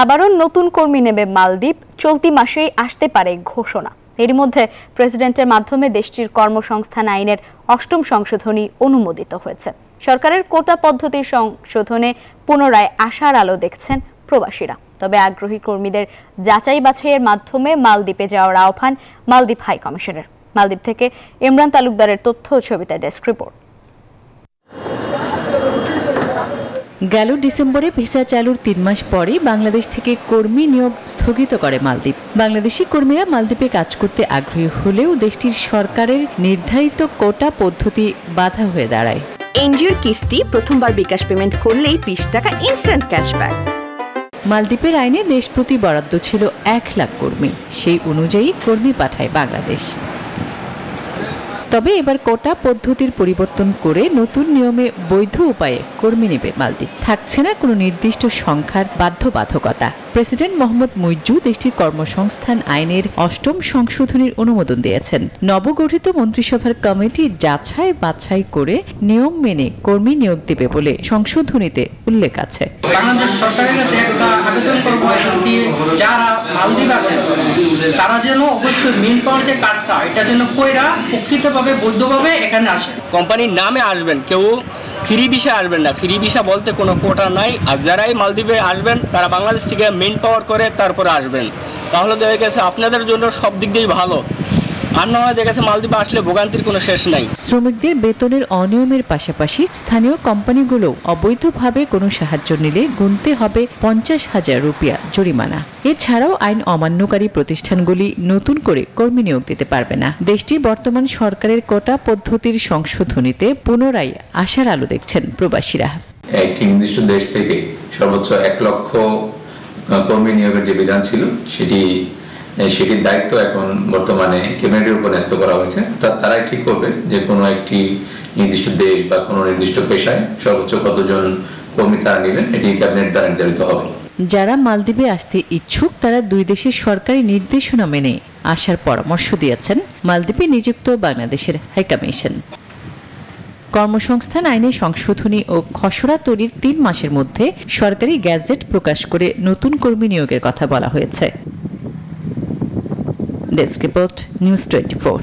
আবারও নতুন কর্মী নেবে মালদ্বীপ, চলতি মাসেই আসতে পারে ঘোষণা। এরই মধ্যে প্রেসিডেন্টের মাধ্যমে দেশটির কর্মসংস্থান আইনের ৮ম সংশোধনী অনুমোদিত হয়েছে। সরকারের কোটা পদ্ধতির সংশোধনে পুনরায় আশার আলো দেখছেন প্রবাসীরা। তবে আগ্রহী কর্মীদের যাচাই বাছাইয়ের মাধ্যমে মালদ্বীপে যাওয়ার আহ্বান মালদ্বীপ হাই কমিশনের। মালদ্বীপ থেকে ইমরান তালুকদারের তথ্য ও ছবিতে ডেস্ক রিপোর্ট। গেল ডিসেম্বরে ভিসা চালুর ৩ মাস পরই বাংলাদেশ থেকে কর্মী নিয়োগ স্থগিত করে মালদ্বীপ। বাংলাদেশি কর্মীরা মালদ্বীপে কাজ করতে আগ্রহী হলেও দেশটির সরকারের নির্ধারিত কোটা পদ্ধতি বাধা হয়ে দাঁড়ায়। এনজিওর কিস্তি প্রথমবার বিকাশ পেমেন্ট করলেই ২০ টাকা ইনস্ট্যান্ট ক্যাশব্যাক। মালদ্বীপের আইনে দেশ প্রতি বরাদ্দ ছিল ১ লাখ কর্মী, সেই অনুযায়ী কর্মী পাঠায় বাংলাদেশ। তবে এবার কোটা পদ্ধতির পরিবর্তন করে নতুন নিয়মে বৈধ উপায়ে কর্মী নেবে মালদ্বীপ। থাকছে না কোনো নির্দিষ্ট সংখ্যার বাধ্যবাধকতা। প্রেসিডেন্ট মোহাম্মদ মুইজ্জু দেশটির কর্মসংস্থান আইনের ৮ম সংশোধনীর অনুমোদন দিয়েছেন। নবগঠিত মন্ত্রিসভার কমিটি যাচাই বাছাই করে নিয়ম মেনে কর্মী নিয়োগ দেবে বলে সংশোধনীতে উল্লেখ আছে। বাংলাদেশ সরকারের কাছে একটা আবেদন করবো কি যারা মালদ্বীপ আছে তারা যেন অবশ্যই মেন পাওয়ার যে কার্ডটা এটা যেন কইরা প্রকৃতভাবে বৈধভাবে এখানে আসে। কোম্পানির নামে আসবেন, কেউ ফ্রি ভিসা আসবেন না। ফ্রি ভিসা বলতে কোনো কোটা নাই। আর যারাই মালদ্বীপে আসবেন তারা বাংলাদেশ থেকে মেন পাওয়ার করে তারপরে আসবেন। তাহলে দেখা গেছে আপনাদের জন্য সব দিক দিয়েই ভালো। আর না হয় দেখা গেছে মালদ্বীপে আসলে ভোগান্তির কোনো শেষ নাই। শ্রমিকদের বেতনের অনিয়মের পাশাপাশি স্থানীয় কোম্পানিগুলো অবৈধভাবে কোনো সাহায্য নিলে গুনতে হবে ৫০,০০০ রুপিয়া জরিমানা। এছাড়াও আইন অমান্যকারী প্রতিষ্ঠানগুলি নতুন করে কর্মী নিয়োগ দিতে পারবে না। দেশটির বর্তমান সরকারের কোটা পদ্ধতির সংশোধনীতে পুনরায় আশার আলো দেখছেন প্রবাসীরা। একটি নির্দিষ্ট দেশ থেকে সর্বোচ্চ ১ লক্ষ কর্মী নিয়োগের যে বিধান ছিল সেটির দায়িত্ব এখন বর্তমানে ক্যাবিনেটের উপর ন্যস্ত করা হয়েছে। তারাই ঠিক করবে যে কোনো একটি নির্দিষ্ট দেশ বা কোনো নির্দিষ্ট পেশায় সর্বোচ্চ কতজন কর্মী তারা নেবেন, এটি ক্যাবিনেট দ্বারা নির্ধারিত হবে। যারা মালদ্বীপে আসতে ইচ্ছুক তারা ২ দেশের সরকারি নির্দেশনা মেনে আসার পরামর্শ দিয়েছেন মালদ্বীপে নিযুক্ত বাংলাদেশের হাইকমিশন। কর্মসংস্থান আইনে সংশোধনী ও খসড়া তৈরির ৩ মাসের মধ্যে সরকারি গ্যাজেট প্রকাশ করে নতুন কর্মী নিয়োগের কথা বলা হয়েছে। Desk report, news 24।